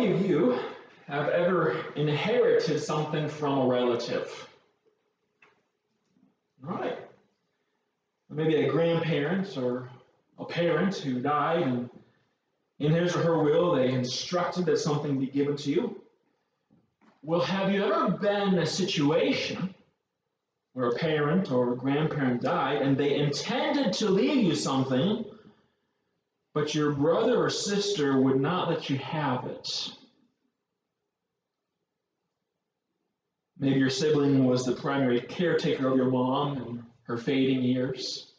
many of you have ever inherited something from a relative? Right. Maybe a grandparent or a parent who died, and in his or her will they instructed that something be given to you. Well, have you ever been in a situation where a parent or a grandparent died and they intended to leave you something, but your brother or sister would not let you have it? Maybe your sibling was the primary caretaker of your mom in her fading years.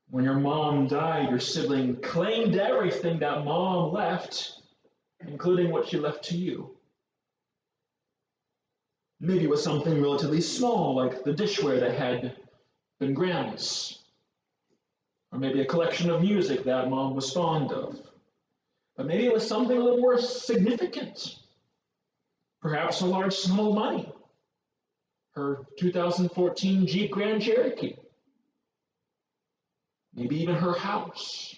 When your mom died, your sibling claimed everything that mom left, including what she left to you. Maybe it was something relatively small, like the dishware that had been grandma's. Or maybe a collection of music that mom was fond of. But maybe it was something a little more significant. Perhaps a large sum of money. Her 2014 Jeep Grand Cherokee. Maybe even her house.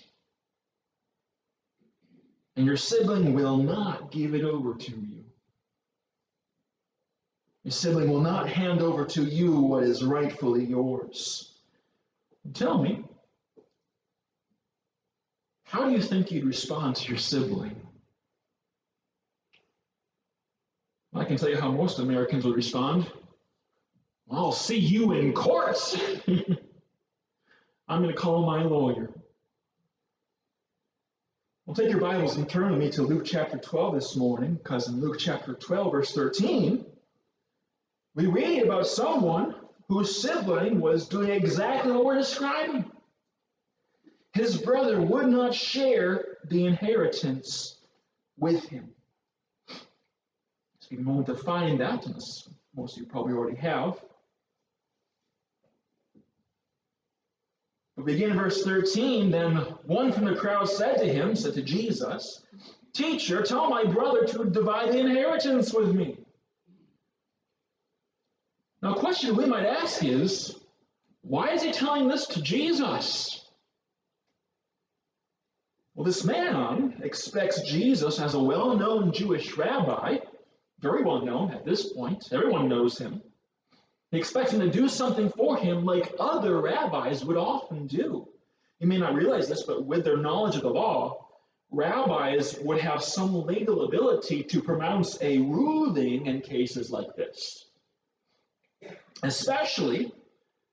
And your sibling will not give it over to you. Your sibling will not hand over to you what is rightfully yours. Tell me, how do you think you'd respond to your sibling? I can tell you how most Americans would respond. I'll see you in court. I'm going to call my lawyer. Well, take your Bibles and turn with me to Luke chapter 12 this morning, because in Luke chapter 12, verse 13, we read about someone whose sibling was doing exactly what we're describing. His brother would not share the inheritance with him. Let's give a moment to find that, as most of you probably already have. We begin in verse 13. Then one from the crowd said to Jesus, "Teacher, tell my brother to divide the inheritance with me." Now, a question we might ask is, why is he telling this to Jesus? Well, this man expects Jesus as a well-known Jewish rabbi, very well known at this point. Everyone knows him. He expects him to do something for him like other rabbis would often do. You may not realize this, but with their knowledge of the law, rabbis would have some legal ability to pronounce a ruling in cases like this, especially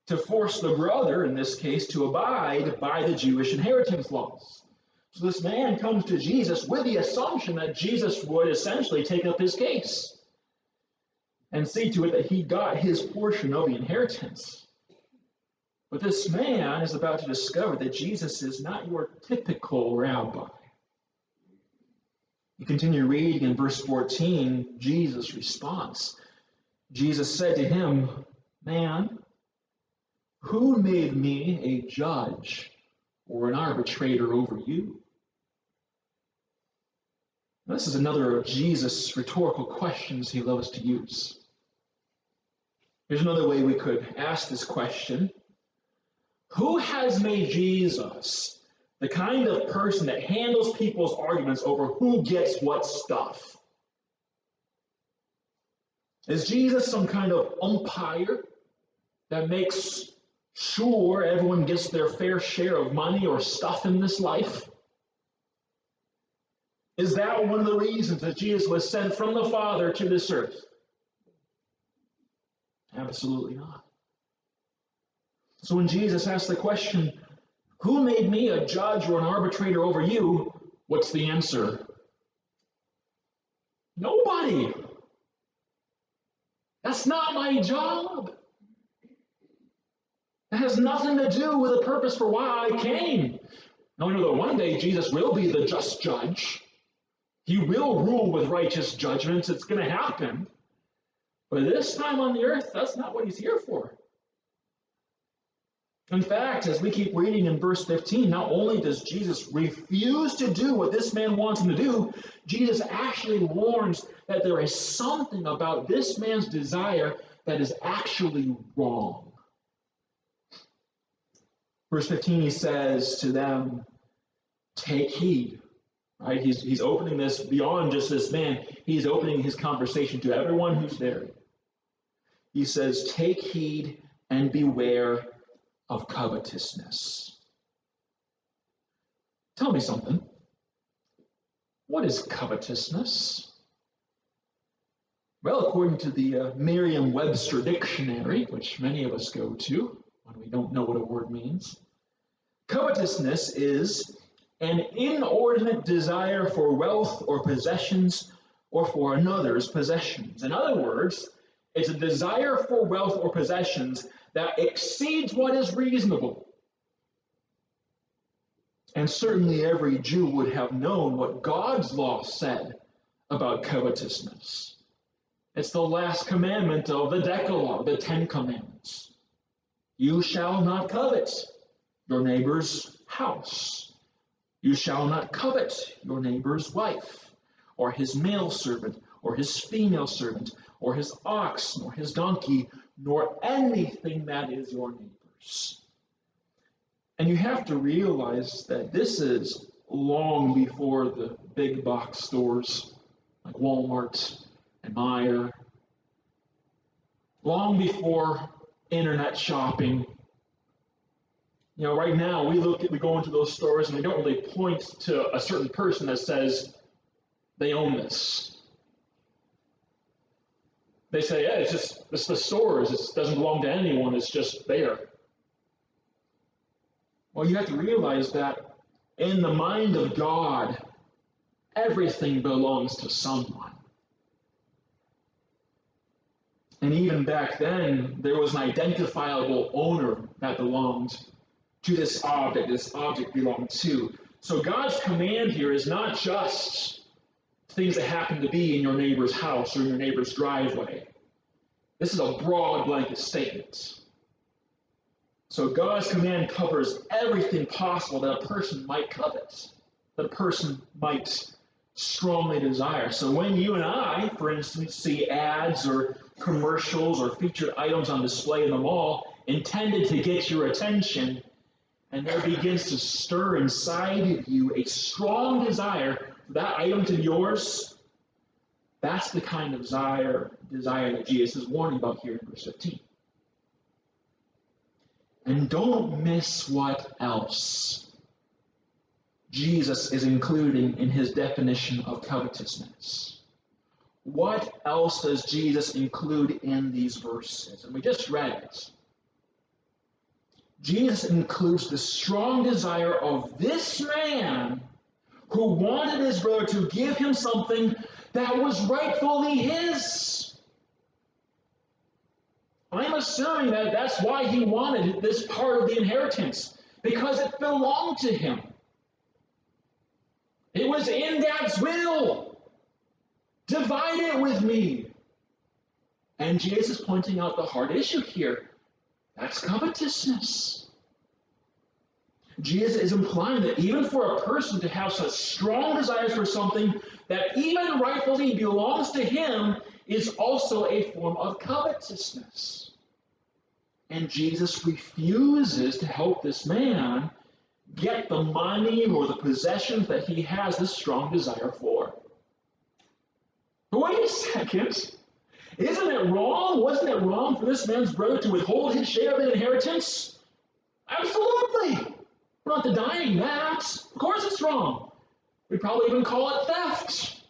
to force the brother, in this case, to abide by the Jewish inheritance laws. So this man comes to Jesus with the assumption that Jesus would essentially take up his case and see to it that he got his portion of the inheritance. But this man is about to discover that Jesus is not your typical rabbi. You continue reading in verse 14, Jesus' response. Jesus said to him, "Man, who made me a judge or an arbitrator over you?" Now, this is another of Jesus' rhetorical questions he loves to use. Here's another way we could ask this question. Who has made Jesus the kind of person that handles people's arguments over who gets what stuff? Is Jesus some kind of umpire that makes sure everyone gets their fair share of money or stuff in this life? Is that one of the reasons that Jesus was sent from the Father to this earth? Absolutely not. So when Jesus asks the question, "Who made me a judge or an arbitrator over you?" what's the answer? Nobody. That's not my job. That has nothing to do with the purpose for why I came. Now we know that one day Jesus will be the just judge. He will rule with righteous judgments. It's going to happen. But this time on the earth, that's not what he's here for. In fact, as we keep reading in verse 15, not only does Jesus refuse to do what this man wants him to do, Jesus actually warns that there is something about this man's desire that is actually wrong. Verse 15, he says to them, "Take heed," Right? He's opening this beyond just this man. He's opening his conversation to everyone who's there. He says, take heed and beware of covetousness. Tell me something. What is covetousness? Well, according to the Merriam-Webster dictionary, which many of us go to when we don't know what a word means, covetousness is an inordinate desire for wealth or possessions or for another's possessions. In other words, it's a desire for wealth or possessions that exceeds what is reasonable. And certainly every Jew would have known what God's law said about covetousness. It's the last commandment of the Decalogue, the Ten Commandments. You shall not covet your neighbor's house. You shall not covet your neighbor's wife, or his male servant, or his female servant, or his ox, nor his donkey, nor anything that is your neighbor's. And you have to realize that this is long before the big box stores like Walmart and Meijer, long before internet shopping. You know, right now we go into those stores and they don't really point to a certain person that says they own this. They say, yeah, it's the stores. It doesn't belong to anyone. It's just there. Well, you have to realize that in the mind of God, everything belongs to someone. And even back then, there was an identifiable owner that belonged to this object belonged to. So God's command here is not just things that happen to be in your neighbor's house or in your neighbor's driveway. This is a broad blanket statement. So God's command covers everything possible that a person might covet, that a person might strongly desire. So when you and I, for instance, see ads or commercials or featured items on display in the mall intended to get your attention, and there begins to stir inside of you a strong desire for that item to be yours, that's the kind of desire that Jesus is warning about here in verse 15. And don't miss what else Jesus is including in his definition of covetousness. What else does Jesus include in these verses? And we just read it. Jesus includes the strong desire of this man who wanted his brother to give him something that was rightfully his. I'm assuming that that's why he wanted this part of the inheritance, because it belonged to him. It was in Dad's will. Divide it with me. And Jesus is pointing out the hard issue here. That's covetousness. Jesus is implying that even for a person to have such strong desires for something that even rightfully belongs to him is also a form of covetousness. And Jesus refuses to help this man get the money or the possessions that he has this strong desire for. But wait a second. Isn't it wrong? Wasn't it wrong for this man's brother to withhold his share of the inheritance? Absolutely. We're not denying that. Of course it's wrong. We'd probably even call it theft.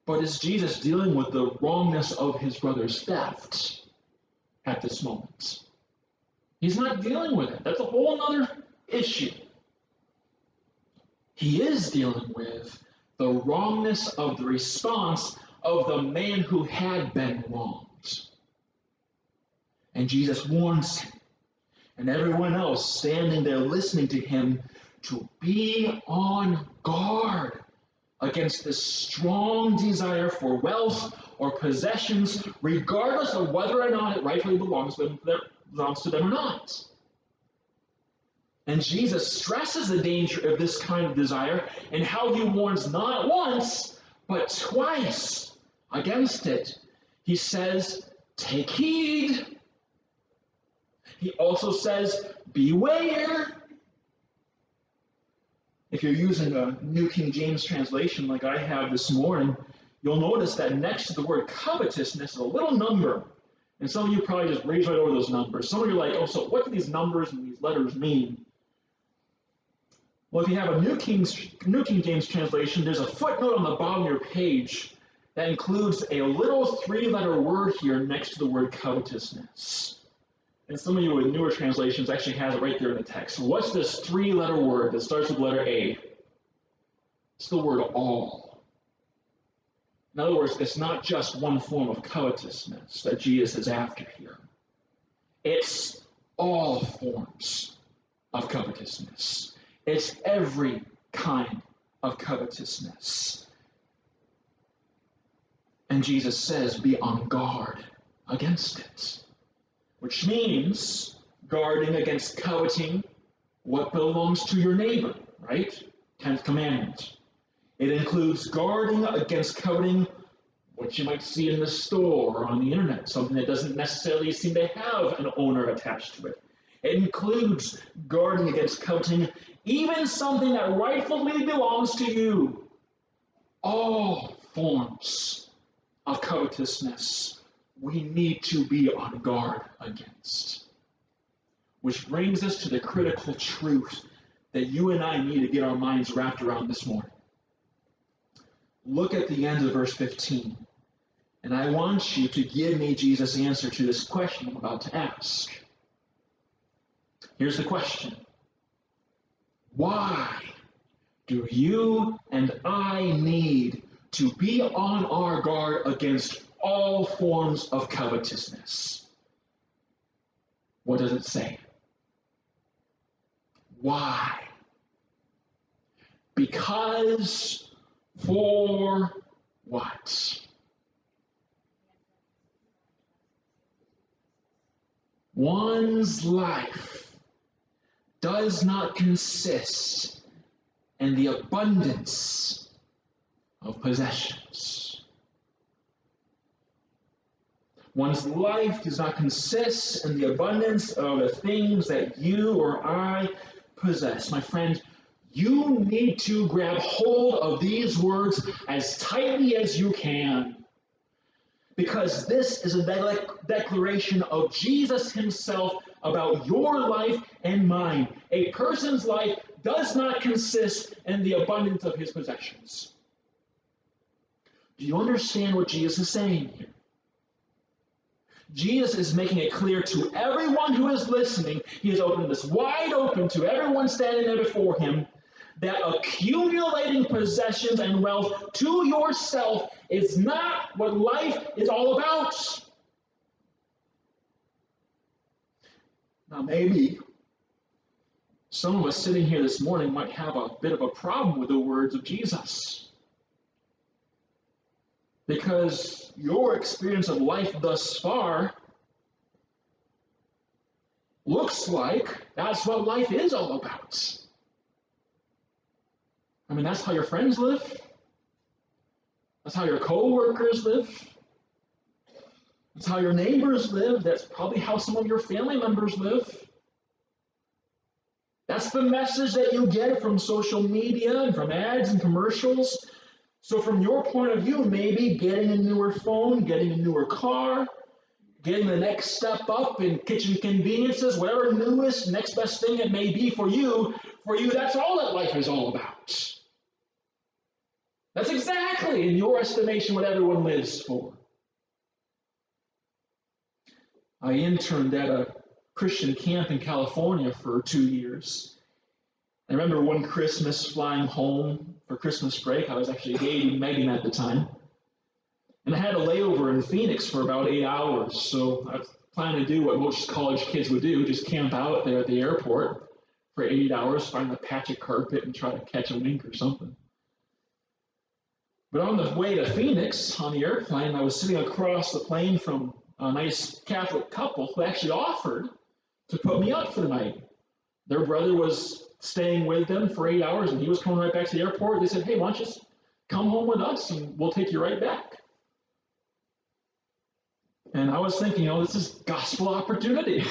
But is Jesus dealing with the wrongness of his brother's theft at this moment? He's not dealing with it. That's a whole other issue. He is dealing with the wrongness of the response of the man who had been wronged. And Jesus warns him and everyone else standing there listening to him to be on guard against this strong desire for wealth or possessions, regardless of whether or not it rightfully belongs to them or not. And Jesus stresses the danger of this kind of desire and how he warns not once, but twice against it. He says, take heed. He also says, beware. If you're using a New King James translation like I have this morning, you'll notice that next to the word covetousness is a little number. And some of you probably just raise right over those numbers. Some of you are like, oh, so what do these numbers and these letters mean? Well, if you have a New King James translation, there's a footnote on the bottom of your page that includes a little three-letter word here next to the word covetousness. And some of you with newer translations actually has it right there in the text. So what's this three-letter word that starts with the letter A? It's the word all. In other words, it's not just one form of covetousness that Jesus is after here. It's all forms of covetousness. It's every kind of covetousness. And Jesus says, be on guard against it. Which means guarding against coveting what belongs to your neighbor, right? 10th commandment. It includes guarding against coveting what you might see in the store or on the internet, something that doesn't necessarily seem to have an owner attached to it. It includes guarding against coveting even something that rightfully belongs to you. All forms of covetousness we need to be on guard against. Which brings us to the critical truth that you and I need to get our minds wrapped around this morning. Look at the end of verse 15. And I want you to give me Jesus' answer to this question I'm about to ask. Here's the question. Why do you and I need to be on our guard against all forms of covetousness? What does it say? Why? Because for what? One's life does not consist in the abundance of possessions. One's life does not consist in the abundance of the things that you or I possess. My friend, you need to grab hold of these words as tightly as you can. Because this is a declaration of Jesus himself about your life and mine. A person's life does not consist in the abundance of his possessions. Do you understand what Jesus is saying here? Jesus is making it clear to everyone who is listening. He has opened this wide open to everyone standing there before him, that accumulating possessions and wealth to yourself is not what life is all about. Now, maybe some of us sitting here this morning might have a bit of a problem with the words of Jesus. Because your experience of life thus far looks like that's what life is all about. I mean, that's how your friends live. That's how your co-workers live. That's how your neighbors live. That's probably how some of your family members live. That's the message that you get from social media and from ads and commercials. So from your point of view, maybe getting a newer phone, getting a newer car, getting the next step up in kitchen conveniences, whatever newest, next best thing it may be for you, that's all that life is all about. That's exactly, in your estimation, what everyone lives for. I interned at a Christian camp in California for 2 years. I remember one Christmas flying home for Christmas break. I was actually dating Megan at the time. And I had a layover in Phoenix for about 8 hours. So I was planning to do what most college kids would do, just camp out there at the airport for 8 hours, find a patch of carpet and try to catch a wink or something. But on the way to Phoenix, on the airplane, I was sitting across the plane from a nice Catholic couple who actually offered to put me up for the night. Their brother was staying with them for 8 hours, and he was coming right back to the airport. They said, hey, why don't you just come home with us, and we'll take you right back. And I was thinking, this is gospel opportunity.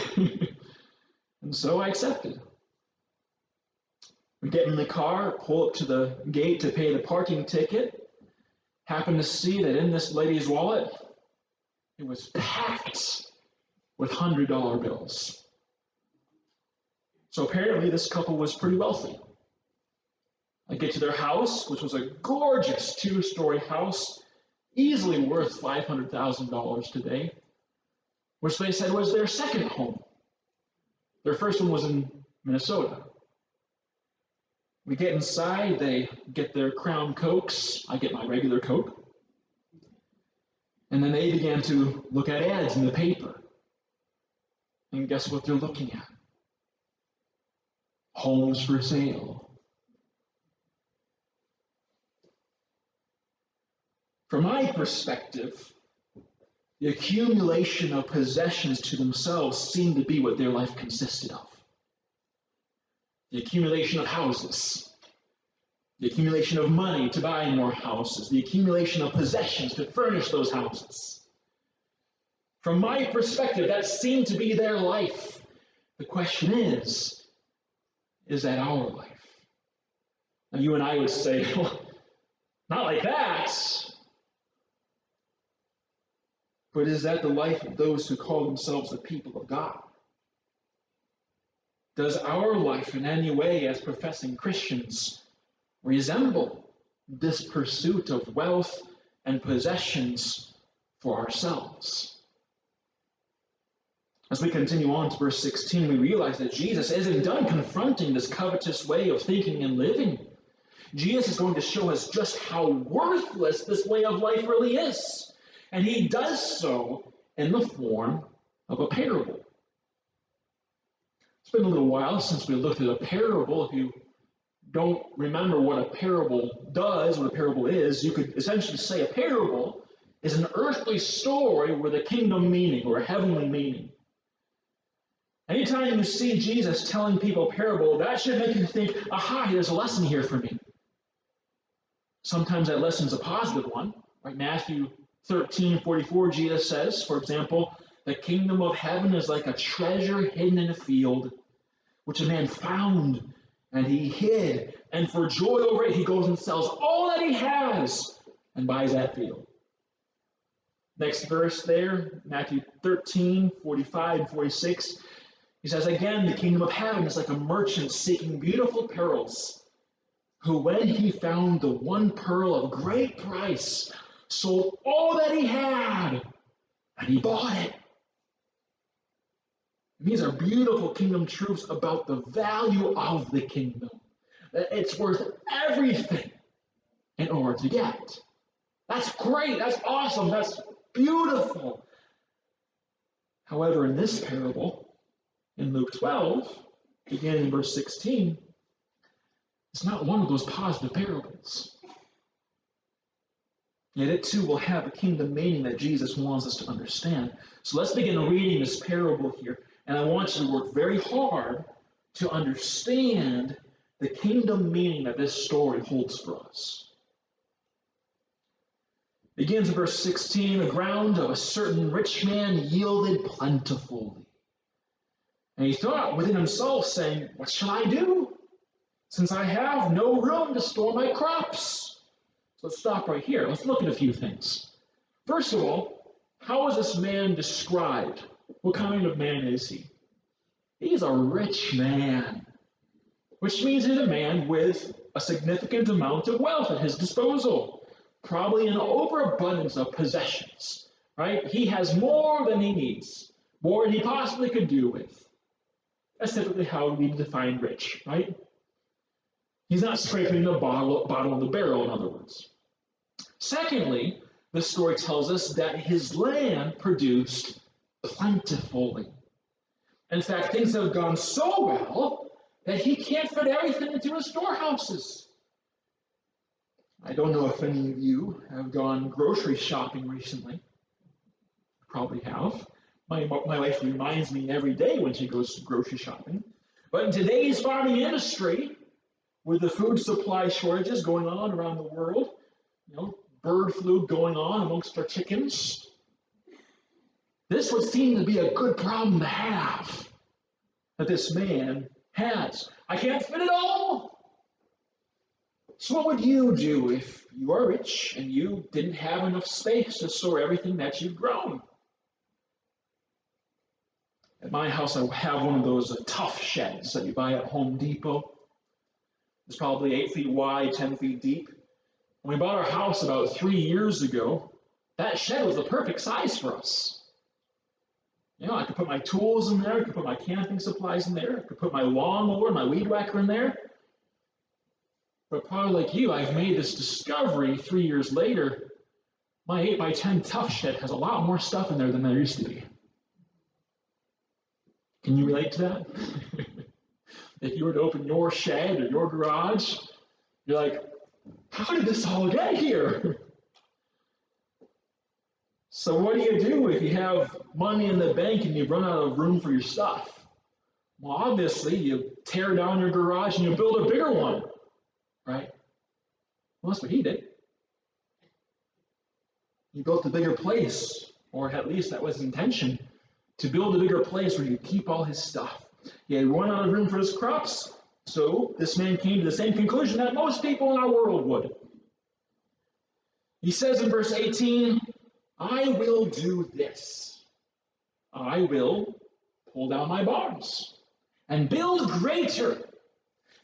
And so I accepted. We get in the car, pull up to the gate to pay the parking ticket, happen to see that in this lady's wallet, it was packed with $100 bills. So apparently this couple was pretty wealthy. I get to their house, which was a gorgeous 2-story house, easily worth $500,000 today, which they said was their second home. Their first one was in Minnesota. We get inside, they get their Crown Cokes, I get my regular Coke, and then they began to look at ads in the paper. And guess what they're looking at? Homes for sale. From my perspective, the accumulation of possessions to themselves seemed to be what their life consisted of. The accumulation of houses, the accumulation of money to buy more houses, the accumulation of possessions to furnish those houses. From my perspective, that seemed to be their life. The question is that our life? Now, you and I would say, well, not like that. But is that the life of those who call themselves the people of God? Does our life in any way as professing Christians resemble this pursuit of wealth and possessions for ourselves? As we continue on to verse 16, we realize that Jesus isn't done confronting this covetous way of thinking and living. Jesus is going to show us just how worthless this way of life really is. And he does so in the form of a parable. It's been a little while since we looked at a parable. If you don't remember what a parable does, what a parable is, you could essentially say a parable is an earthly story with a kingdom meaning or a heavenly meaning. Anytime you see Jesus telling people a parable, that should make you think, aha, there's a lesson here for me. Sometimes that lesson is a positive one. Right? Matthew 13:44, Jesus says, for example, the kingdom of heaven is like a treasure hidden in a field, which a man found and he hid. And for joy over it, he goes and sells all that he has and buys that field. Next verse there, Matthew 13:45 and 46. He says, again, the kingdom of heaven is like a merchant seeking beautiful pearls, who when he found the one pearl of great price, sold all that he had, and he bought it. These are beautiful kingdom truths about the value of the kingdom. That it's worth everything in order to get it. That's great, that's awesome, that's beautiful. However, in this parable, in Luke 12, beginning in verse 16, it's not one of those positive parables. Yet it too will have a kingdom meaning that Jesus wants us to understand. So let's begin reading this parable here. And I want you to work very hard to understand the kingdom meaning that this story holds for us. It begins in verse 16, the ground of a certain rich man yielded plentifully. And he thought within himself, saying, what shall I do, since I have no room to store my crops? So let's stop right here. Let's look at a few things. First of all, how is this man described? What kind of man is he? He's a rich man, which means he's a man with a significant amount of wealth at his disposal, probably an overabundance of possessions, right? He has more than he needs, more than he possibly could do with. That's typically how we define rich, right? He's not scraping the bottom of the barrel, in other words. Secondly, the story tells us that his land produced plentifully. In fact, things have gone so well that he can't fit everything into his storehouses. I don't know if any of you have gone grocery shopping recently. Probably have. My wife reminds me every day when she goes grocery shopping. But in today's farming industry, with the food supply shortages going on around the world, bird flu going on amongst our chickens, this would seem to be a good problem to have, that this man has. I can't fit it all. So what would you do if you are rich and you didn't have enough space to store everything that you've grown? At my house, I have one of those tough sheds that you buy at Home Depot. It's probably 8 feet wide, 10 feet deep. When we bought our house about 3 years ago, that shed was the perfect size for us. You know, I could put my tools in there, I could put my camping supplies in there, I could put my lawnmower and my weed whacker in there. But probably like you, I've made this discovery 3 years later. My 8 by 10 tough shed has a lot more stuff in there than there used to be. Can you relate to that? If you were to open your shed or your garage, you're like, how did this all get here? So what do if you have money in the bank and you run out of room for your stuff? Well, obviously, you tear down your garage and you build a bigger one, right? Well, that's what he did. He built a bigger place, or at least that was his intention, to build a bigger place where you keep all his stuff. He had run out of room for his crops, so this man came to the same conclusion that most people in our world would. He says in verse 18, I will do this. I will pull down my barns and build greater.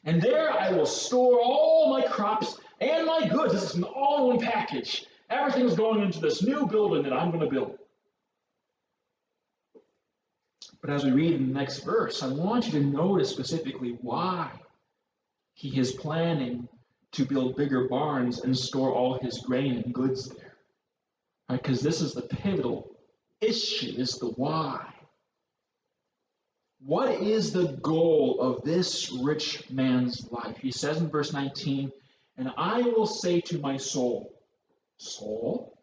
And there I will store all my crops and my goods. This is an all-in-one package. Everything's going into this new building that I'm going to build. But as we read in the next verse, I want you to notice specifically why he is planning to build bigger barns and store all his grain and goods there. Right? Because this is the pivotal issue, is the why. What is the goal of this rich man's life? He says in verse 19, and I will say to my soul, soul,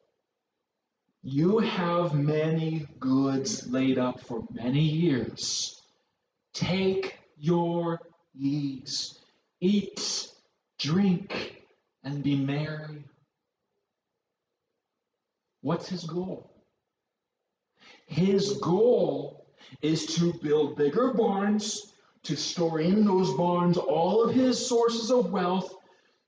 you have many goods laid up for many years. Take your ease, eat, drink, and be merry. What's his goal? His goal is to build bigger barns, to store in those barns all of his sources of wealth,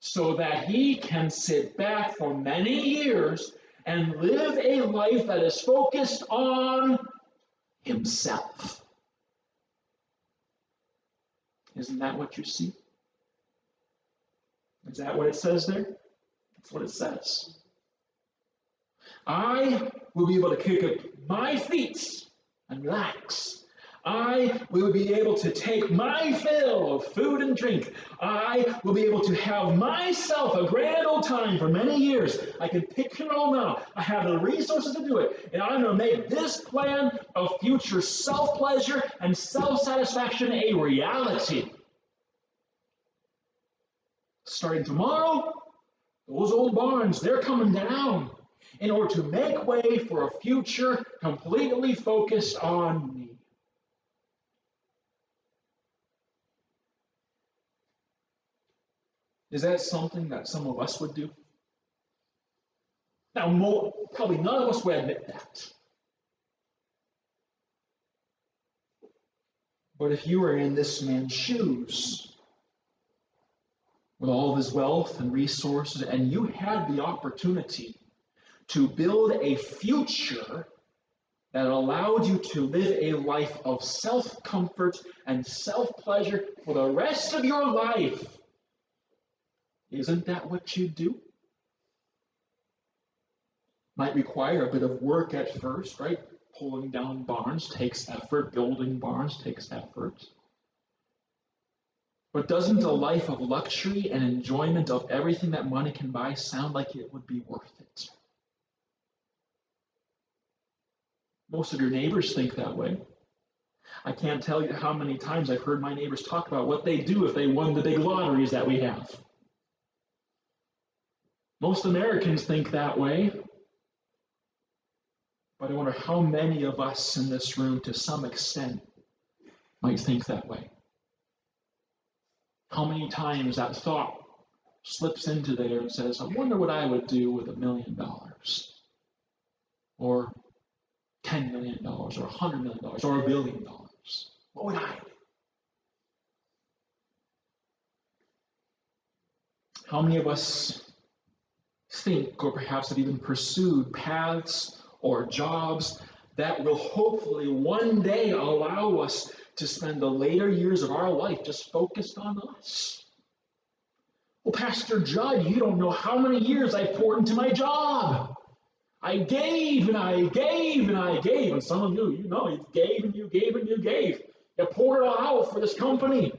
so that he can sit back for many years and live a life that is focused on himself. Isn't that what you see? Is that what it says there? That's what it says. I will be able to kick up my feet and relax. I will be able to take my fill of food and drink. I will be able to have myself a grand old time for many years. I can picture it all now. I have the resources to do it. And I'm going to make this plan of future self-pleasure and self-satisfaction a reality. Starting tomorrow, those old barns, they're coming down in order to make way for a future completely focused on me. Is that something that some of us would do? Now, probably none of us would admit that. But if you were in this man's shoes, with all of his wealth and resources, and you had the opportunity to build a future that allowed you to live a life of self-comfort and self-pleasure for the rest of your life, isn't that what you do? Might require a bit of work at first, right? Pulling down barns takes effort. Building barns takes effort. But doesn't a life of luxury and enjoyment of everything that money can buy sound like it would be worth it? Most of your neighbors think that way. I can't tell you how many times I've heard my neighbors talk about what they do if they won the big lotteries that we have. Most Americans think that way. But I wonder how many of us in this room, to some extent, might think that way. How many times that thought slips into there and says, I wonder what I would do with $1 million, or $10 million, or $100 million, or $1 billion. What would I do? How many of us think, or perhaps have even pursued, paths or jobs that will hopefully one day allow us to spend the later years of our life just focused on us? Well, Pastor Judd, you don't know how many years I poured into my job. I gave and I gave and I gave. And some of you, you gave and you gave and you gave. You poured it all out for this company.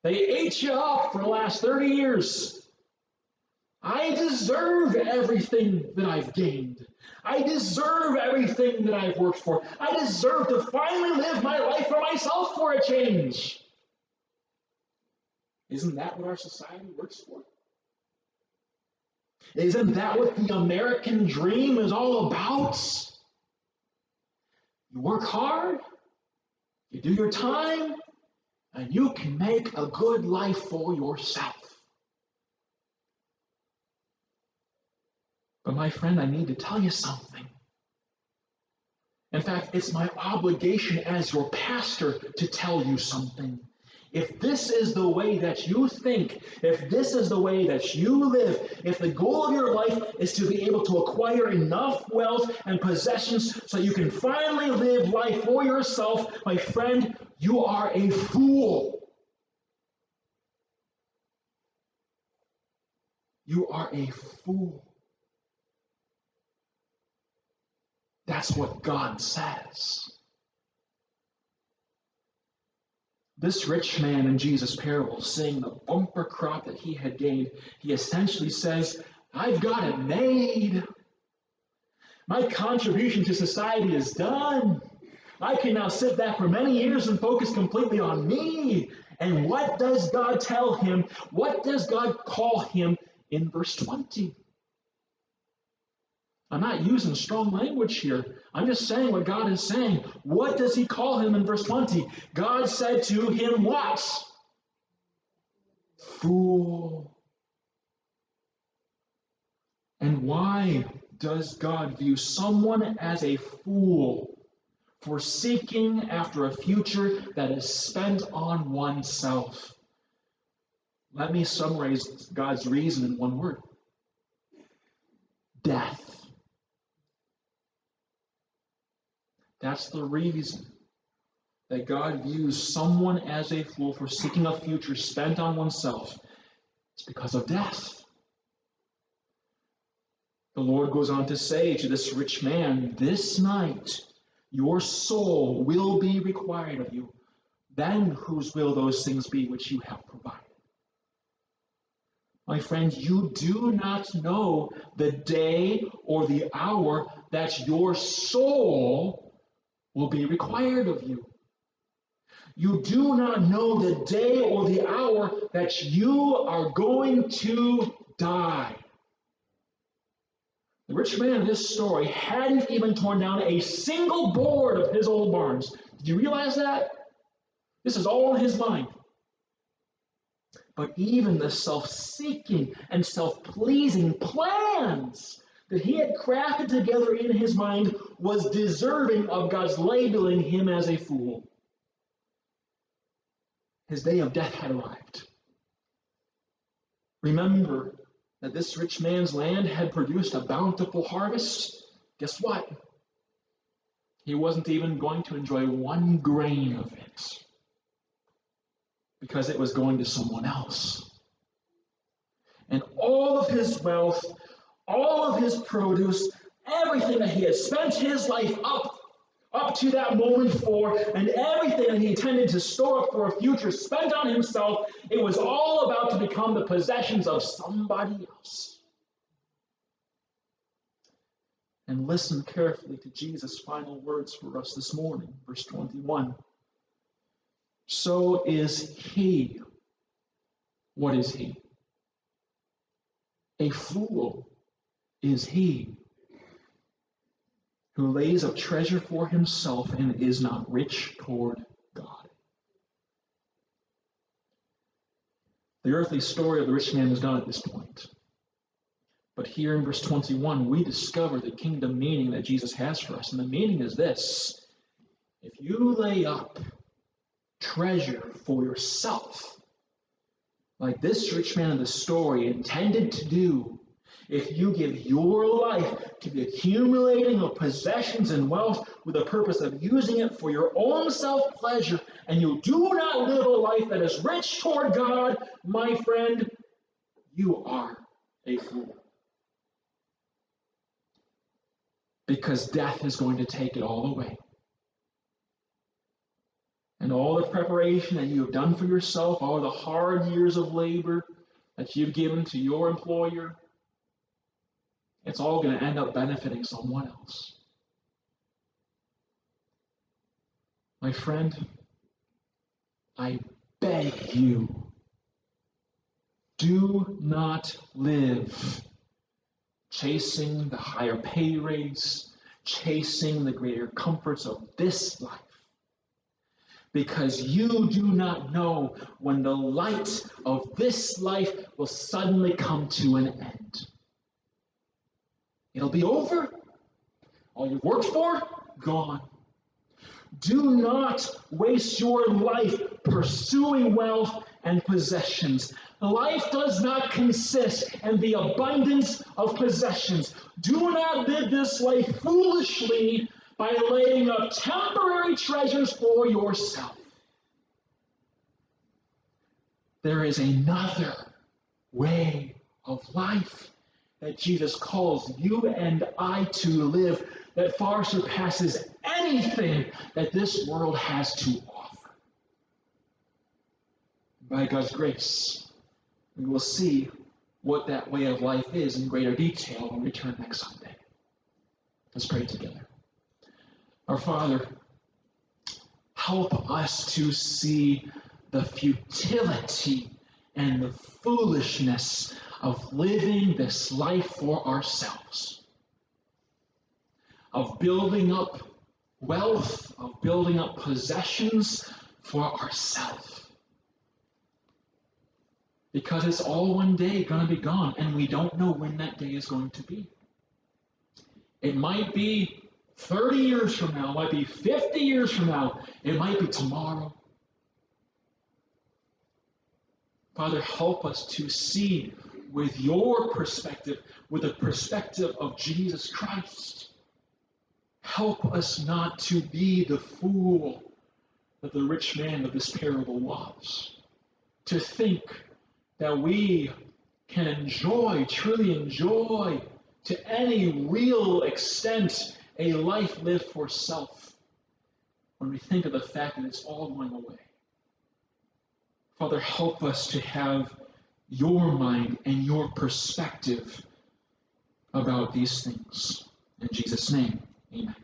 They ate you up for the last 30 years. I deserve everything that I've gained. I deserve everything that I've worked for. I deserve to finally live my life for myself for a change. Isn't that what our society works for? Isn't that what the American dream is all about? You work hard, you do your time, and you can make a good life for yourself. But my friend, I need to tell you something. In fact, it's my obligation as your pastor to tell you something. If this is the way that you think, if this is the way that you live, if the goal of your life is to be able to acquire enough wealth and possessions so you can finally live life for yourself, my friend, you are a fool. You are a fool. That's what God says. This rich man in Jesus' parable, seeing the bumper crop that he had gained, he essentially says, I've got it made. My contribution to society is done. I can now sit back for many years and focus completely on me. And what does God tell him? What does God call him in verse 20? I'm not using strong language here. I'm just saying what God is saying. What does he call him in verse 20? God said to him what? Fool. And why does God view someone as a fool for seeking after a future that is spent on oneself? Let me summarize God's reason in one word. Death. That's the reason that God views someone as a fool for seeking a future spent on oneself. It's because of death. The Lord goes on to say to this rich man, this night your soul will be required of you. Then whose will those things be which you have provided? My friend, you do not know the day or the hour that your soul will be required of you. You do not know the day or the hour that you are going to die. The rich man in this story hadn't even torn down a single board of his old barns. Did you realize that? This is all in his mind. But even the self-seeking and self-pleasing plans that he had crafted together in his mind was deserving of God's labeling him as a fool. His day of death had arrived. Remember that this rich man's land had produced a bountiful harvest. Guess what? He wasn't even going to enjoy one grain of it because it was going to someone else. And all of his wealth, all of his produce, everything that he had spent his life up to that moment for, and everything that he intended to store up for a future spent on himself, it was all about to become the possessions of somebody else. And listen carefully to Jesus' final words for us this morning, verse 21. So is he. What is he? A fool is he who lays up treasure for himself and is not rich toward God. The earthly story of the rich man is done at this point. But here in verse 21, we discover the kingdom meaning that Jesus has for us. And the meaning is this: if you lay up treasure for yourself, like this rich man in the story intended to do, if you give your life to the accumulating of possessions and wealth with the purpose of using it for your own self-pleasure, and you do not live a life that is rich toward God, my friend, you are a fool. Because death is going to take it all away. And all the preparation that you have done for yourself, all the hard years of labor that you've given to your employer, it's all going to end up benefiting someone else. My friend, I beg you, do not live chasing the higher pay raise, chasing the greater comforts of this life, because you do not know when the light of this life will suddenly come to an end. It'll be over. All you've worked for, gone. Do not waste your life pursuing wealth and possessions. Life does not consist in the abundance of possessions. Do not live this life foolishly by laying up temporary treasures for yourself. There is another way of life that Jesus calls you and I to live that far surpasses anything that this world has to offer. By God's grace, we will see what that way of life is in greater detail when we return next Sunday. Let's pray together. Our Father, help us to see the futility and the foolishness of living this life for ourselves, of building up wealth, of building up possessions for ourselves. Because it's all one day going to be gone, and we don't know when that day is going to be. It might be 30 years from now, it might be 50 years from now, it might be tomorrow. Father, help us to see with your perspective, with the perspective of Jesus Christ. Help us not to be the fool that the rich man of this parable was. To think that we can enjoy, truly enjoy, to any real extent, a life lived for self, when we think of the fact that it's all going away. Father, help us to have your mind and your perspective about these things. In Jesus' name, amen.